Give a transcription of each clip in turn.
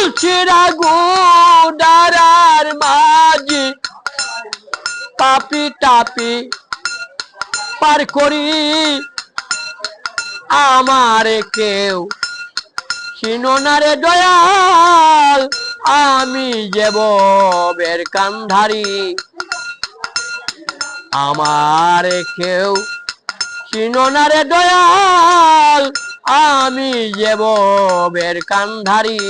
পুলছিরা গুডারার মাঝি পাপি টাপি পার করি আমারে কেউ চিনো না রে দয়াল আমি যে ববের কান্ধারি আমারে কেউ চিনো না রে দয়াল আমি যে ববের কান্ধারি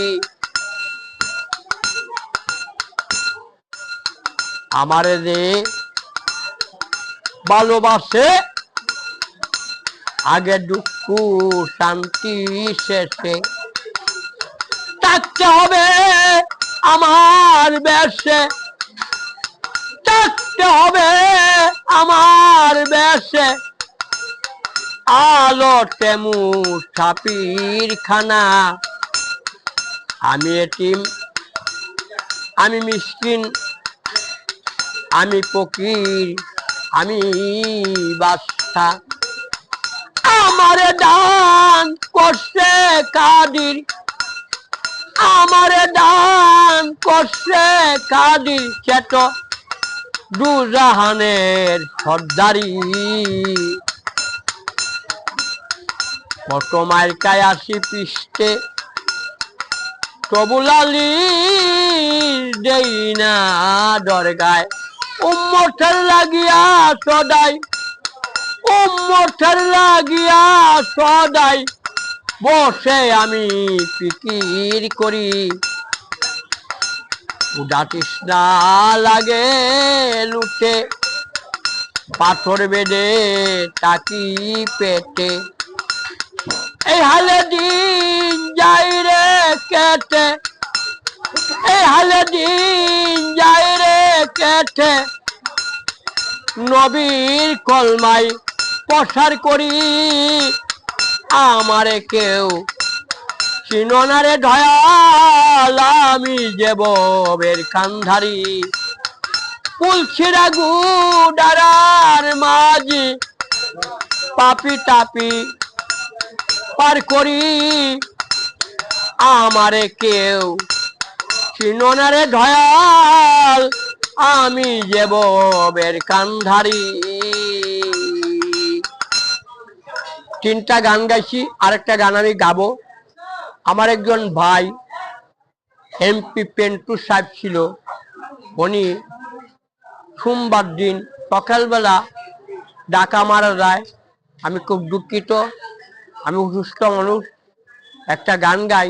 আমারে যে ভালোবাসে আগে দুঃখ শান্তি শেষে থাকতে হবে আমার বেশে থাকতে হবে আমার বেশে আলো তেমু ছাপির খানা আমি এতিম আমি মিসকিন আমি ফকির আমি বাদশা আমারে দান করছে কাদির আমারে দান করছে কাদির চেত দুজাহানের সর্দারি কত মার্কায় আসি পৃষ্ঠে তবুলালি দেই না দরগায় উম্মতের লাগিয়া সদাই উম্মতের লাগিয়া সদাই বসে আমি ফিকির করি উদাতিস না লাগে লুটে পাথর বেঁধে টাকি পেটে এই হালে দিন যাই রে কেটে এই হালে দিন যাই রে কেটে নবীর কলমাই প্রসার করি আমারে কেউ চিনো না রে দয়াল আমি যে ববের কান্ধারি পুলছিরা গুডারার মাঝি পাপি টাপি পার করি আমারে কেউ চিনো না রে দয়াল আমি যে ববের কান্ধারি তিনটা গান গাইছি আরেকটা গান আমি গাবো আমার একজন ভাই এমপি পেন্টু সাহেব ছিল উনি সোমবার দিন সকালবেলা ডাকা মারা যায় আমি খুব দুঃখিত আমি অসুস্থ মানুষ একটা গান গাই